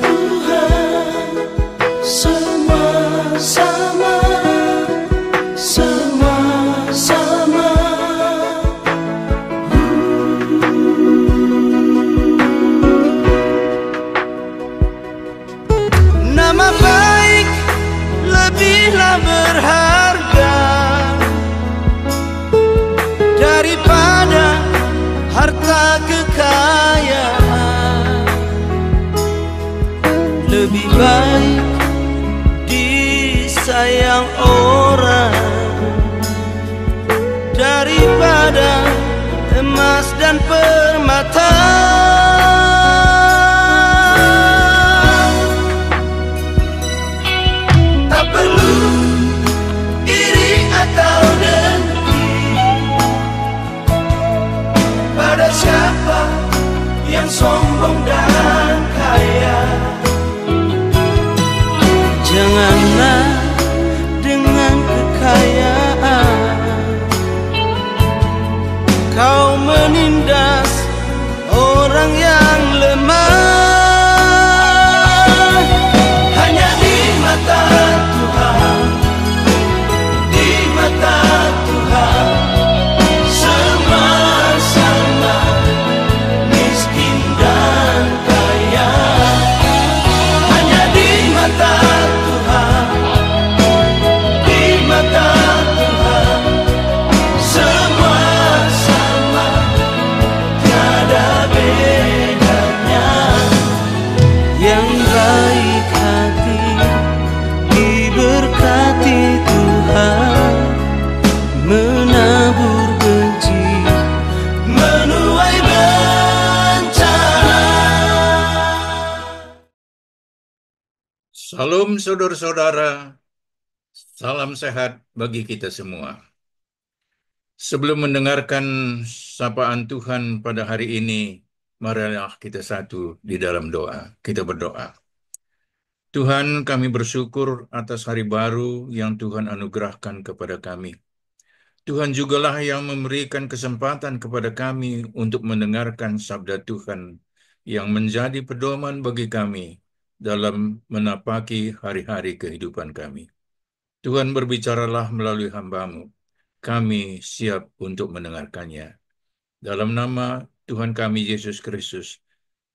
Tuhan, semua sama, semua sama. Nama baik lebihlah berharga daripada harta kekayaan. Lebih baik disayang orang daripada emas dan permata. Tak perlu iri atau dengki pada siapa yang sombong dan kaya. Janganlah dengan kekayaan kau menindas orang yang lemah. Hanya di mata Tuhan, di mata Tuhan, semua sama, miskin dan kaya. Hanya di mata Tuhan, di mata Tuhan, semua sama, tiada bedanya. Yang baik hati diberkati Tuhan, menabur benci menuai bencana. Salam saudara-saudara, salam sehat bagi kita semua. Sebelum mendengarkan sapaan Tuhan pada hari ini, marilah kita satu di dalam doa. Kita berdoa. Tuhan, kami bersyukur atas hari baru yang Tuhan anugerahkan kepada kami. Tuhan jugalah yang memberikan kesempatan kepada kami untuk mendengarkan sabda Tuhan yang menjadi pedoman bagi kami dalam menapaki hari-hari kehidupan kami. Tuhan berbicaralah melalui hamba-Mu. Kami siap untuk mendengarkannya. Dalam nama Tuhan kami Yesus Kristus,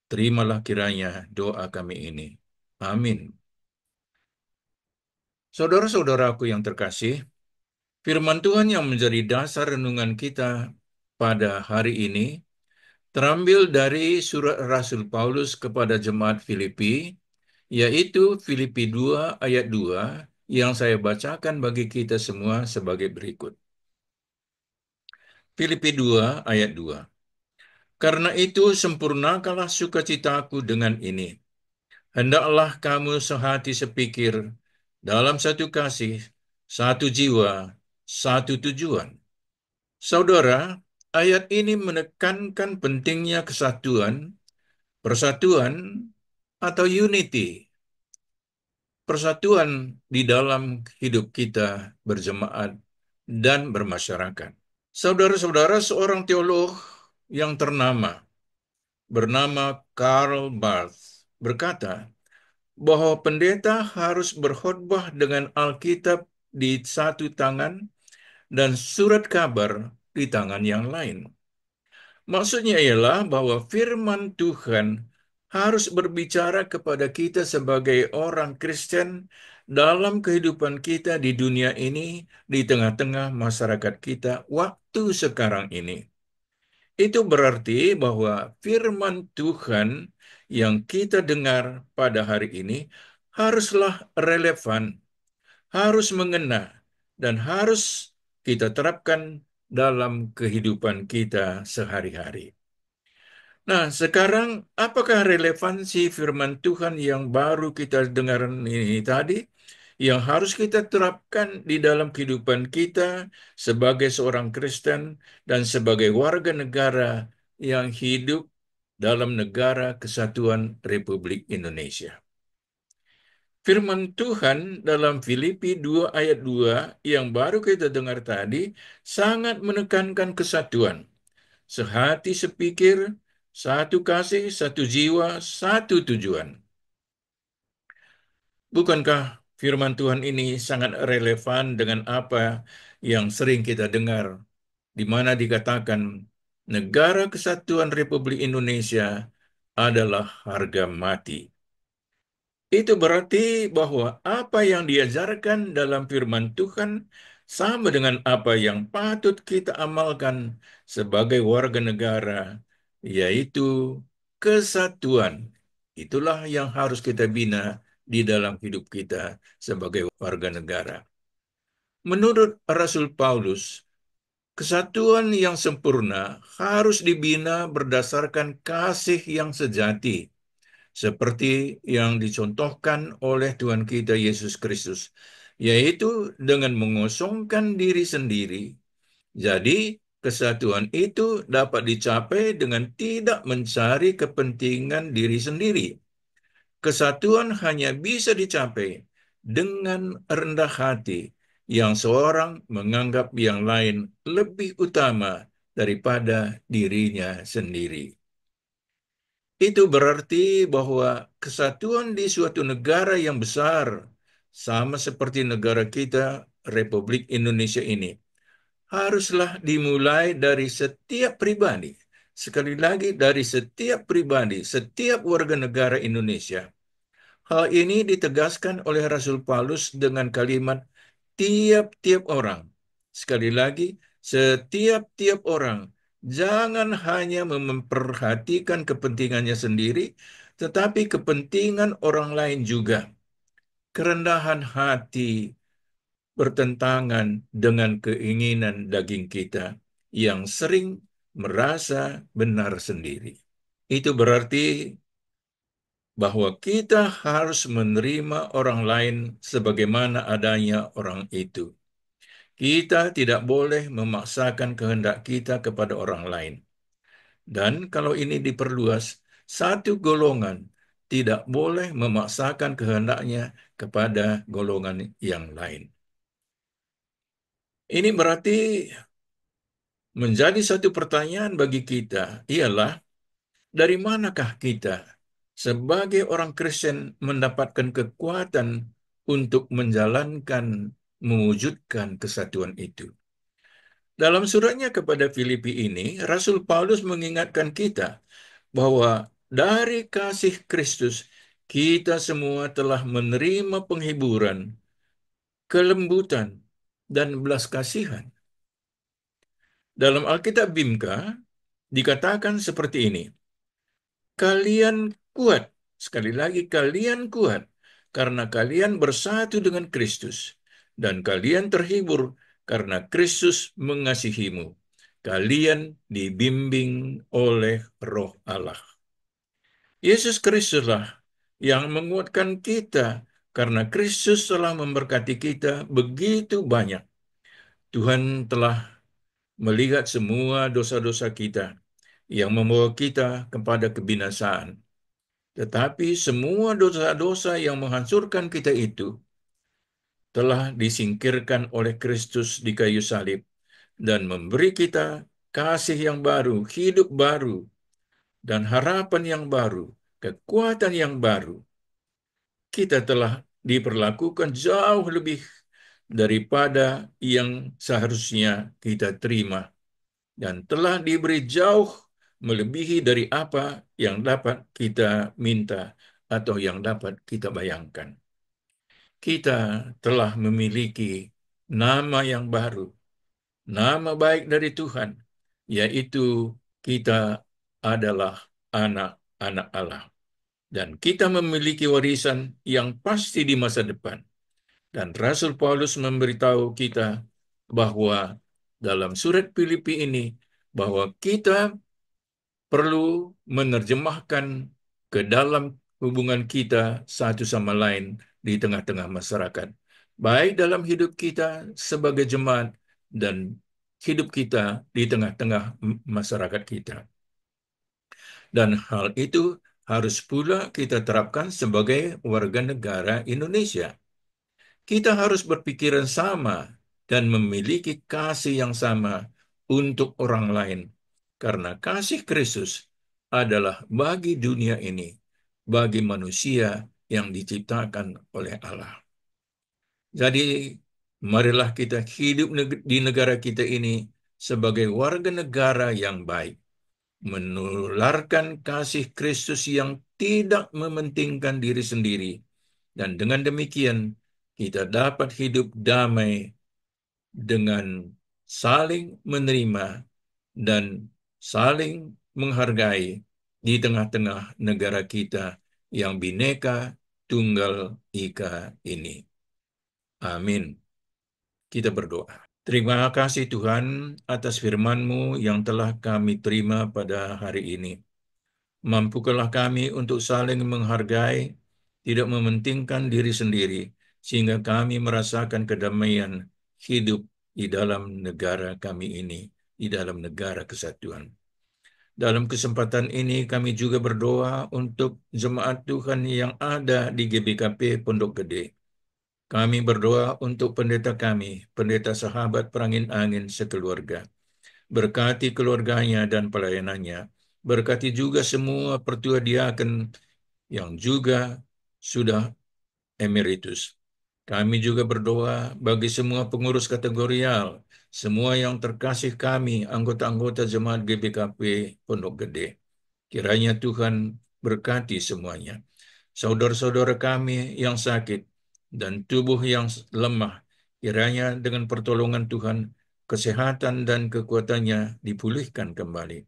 terimalah kiranya doa kami ini. Amin. Saudara-saudaraku yang terkasih, firman Tuhan yang menjadi dasar renungan kita pada hari ini terambil dari surat Rasul Paulus kepada jemaat Filipi, yaitu Filipi 2 ayat 2 yang saya bacakan bagi kita semua sebagai berikut. Filipi 2 ayat 2. Karena itu sempurnakanlah sukacitaku dengan ini. Hendaklah kamu sehati sepikir, dalam satu kasih, satu jiwa, satu tujuan. Saudara, ayat ini menekankan pentingnya kesatuan, persatuan, atau unity. Persatuan di dalam hidup kita berjemaat dan bermasyarakat. Saudara-saudara, seorang teolog yang ternama bernama Karl Barth berkata bahwa pendeta harus berkhotbah dengan Alkitab di satu tangan dan surat kabar di tangan yang lain. Maksudnya ialah bahwa firman Tuhan harus berbicara kepada kita sebagai orang Kristen dalam kehidupan kita di dunia ini, di tengah-tengah masyarakat kita waktu sekarang ini. Itu berarti bahwa firman Tuhan yang kita dengar pada hari ini haruslah relevan, harus mengena, dan harus kita terapkan dalam kehidupan kita sehari-hari. Nah, sekarang apakah relevansi firman Tuhan yang baru kita dengar ini tadi, yang harus kita terapkan di dalam kehidupan kita sebagai seorang Kristen dan sebagai warga negara yang hidup dalam negara kesatuan Republik Indonesia? Firman Tuhan dalam Filipi 2 ayat 2 yang baru kita dengar tadi sangat menekankan kesatuan. Sehati sepikir, satu kasih, satu jiwa, satu tujuan. Bukankah firman Tuhan ini sangat relevan dengan apa yang sering kita dengar, di mana dikatakan Negara Kesatuan Republik Indonesia adalah harga mati. Itu berarti bahwa apa yang diajarkan dalam firman Tuhan sama dengan apa yang patut kita amalkan sebagai warga negara, yaitu kesatuan. Itulah yang harus kita bina di dalam hidup kita sebagai warga negara. Menurut Rasul Paulus, kesatuan yang sempurna harus dibina berdasarkan kasih yang sejati, seperti yang dicontohkan oleh Tuhan kita Yesus Kristus, yaitu dengan mengosongkan diri sendiri. Jadi, kesatuan itu dapat dicapai dengan tidak mencari kepentingan diri sendiri. Kesatuan hanya bisa dicapai dengan rendah hati, yang seorang menganggap yang lain lebih utama daripada dirinya sendiri. Itu berarti bahwa kesatuan di suatu negara yang besar, sama seperti negara kita, Republik Indonesia ini, haruslah dimulai dari setiap pribadi. Sekali lagi, dari setiap pribadi, setiap warga negara Indonesia. Hal ini ditegaskan oleh Rasul Paulus dengan kalimat tiap-tiap orang. Sekali lagi, setiap-tiap orang. Jangan hanya memperhatikan kepentingannya sendiri, tetapi kepentingan orang lain juga. Kerendahan hati bertentangan dengan keinginan daging kita yang sering merasa benar sendiri. Itu berarti bahwa kita harus menerima orang lain sebagaimana adanya orang itu. Kita tidak boleh memaksakan kehendak kita kepada orang lain. Dan kalau ini diperluas, satu golongan tidak boleh memaksakan kehendaknya kepada golongan yang lain. Ini berarti menjadi satu pertanyaan bagi kita, ialah dari manakah kita sebagai orang Kristen mendapatkan kekuatan untuk menjalankan, mewujudkan kesatuan itu. Dalam suratnya kepada Filipi ini, Rasul Paulus mengingatkan kita bahwa dari kasih Kristus, kita semua telah menerima penghiburan, kelembutan, dan belas kasihan. Dalam Alkitab Bimka, dikatakan seperti ini, kalian kuat, sekali lagi kalian kuat, karena kalian bersatu dengan Kristus, dan kalian terhibur karena Kristus mengasihimu. Kalian dibimbing oleh Roh Allah. Yesus Kristuslah yang menguatkan kita, karena Kristus telah memberkati kita begitu banyak. Tuhan telah melihat semua dosa-dosa kita yang membawa kita kepada kebinasaan. Tetapi semua dosa-dosa yang menghancurkan kita itu telah disingkirkan oleh Kristus di kayu salib dan memberi kita kasih yang baru, hidup baru, dan harapan yang baru, kekuatan yang baru. Kita telah diperlakukan jauh lebih daripada yang seharusnya kita terima, dan telah diberi jauh melebihi dari apa yang dapat kita minta atau yang dapat kita bayangkan. Kita telah memiliki nama yang baru, nama baik dari Tuhan, yaitu kita adalah anak-anak Allah. Dan kita memiliki warisan yang pasti di masa depan. Dan Rasul Paulus memberitahu kita bahwa dalam surat Filipi ini, bahwa kita perlu menerjemahkan ke dalam hubungan kita satu sama lain di tengah-tengah masyarakat. Baik dalam hidup kita sebagai jemaat dan hidup kita di tengah-tengah masyarakat kita. Dan hal itu harus pula kita terapkan sebagai warga negara Indonesia. Kita harus berpikiran sama dan memiliki kasih yang sama untuk orang lain, karena kasih Kristus adalah bagi dunia ini, bagi manusia yang diciptakan oleh Allah. Jadi, marilah kita hidup di negara kita ini sebagai warga negara yang baik, menularkan kasih Kristus yang tidak mementingkan diri sendiri, dan dengan demikian kita dapat hidup damai dengan saling menerima dan saling menghargai di tengah-tengah negara kita yang Bhinneka Tunggal Ika ini. Amin. Kita berdoa. Terima kasih Tuhan atas firman-Mu yang telah kami terima pada hari ini. Mampukanlah kami untuk saling menghargai, tidak mementingkan diri sendiri, sehingga kami merasakan kedamaian hidup di dalam negara kami ini, di dalam negara kesatuan. Dalam kesempatan ini kami juga berdoa untuk jemaat Tuhan yang ada di GBKP Pondok Gede. Kami berdoa untuk pendeta kami, pendeta sahabat Perangin Angin sekeluarga. Berkati keluarganya dan pelayanannya. Berkati juga semua pertua diaken yang juga sudah emeritus. Kami juga berdoa bagi semua pengurus kategorial, semua yang terkasih kami, anggota-anggota jemaat GBKP Pondok Gede. Kiranya Tuhan berkati semuanya. Saudara-saudara kami yang sakit dan tubuh yang lemah, kiranya dengan pertolongan Tuhan, kesehatan dan kekuatannya dipulihkan kembali.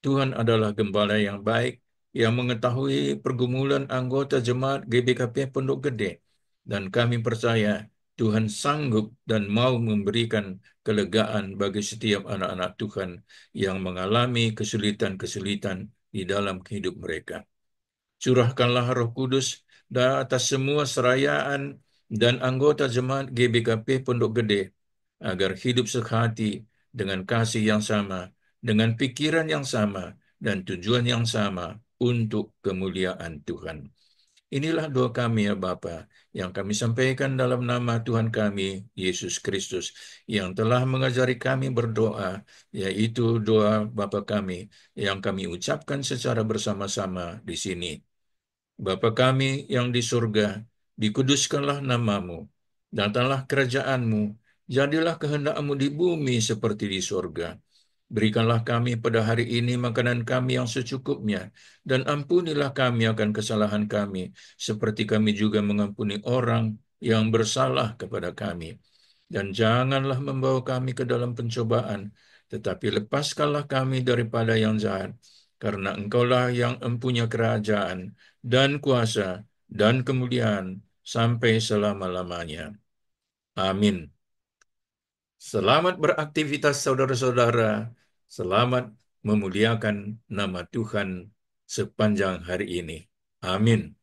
Tuhan adalah gembala yang baik, yang mengetahui pergumulan anggota jemaat GBKP Pondok Gede, dan kami percaya Tuhan sanggup dan mau memberikan kelegaan bagi setiap anak-anak Tuhan yang mengalami kesulitan-kesulitan di dalam hidup mereka. Curahkanlah Roh Kudus atas semua serayaan dan anggota jemaat GBKP Pondok Gede, agar hidup sehati dengan kasih yang sama, dengan pikiran yang sama, dan tujuan yang sama untuk kemuliaan Tuhan. Inilah doa kami ya Bapa, yang kami sampaikan dalam nama Tuhan kami, Yesus Kristus, yang telah mengajari kami berdoa, yaitu doa Bapa kami, yang kami ucapkan secara bersama-sama di sini. Bapa kami yang di surga, dikuduskanlah namamu, datanglah kerajaanmu, jadilah kehendak-Mu di bumi seperti di surga. Berikanlah kami pada hari ini makanan kami yang secukupnya, dan ampunilah kami akan kesalahan kami, seperti kami juga mengampuni orang yang bersalah kepada kami. Dan janganlah membawa kami ke dalam pencobaan, tetapi lepaskanlah kami daripada yang jahat, karena Engkaulah yang empunya kerajaan, dan kuasa, dan kemuliaan, sampai selama-lamanya. Amin. Selamat beraktivitas saudara-saudara. Selamat memuliakan nama Tuhan sepanjang hari ini. Amin.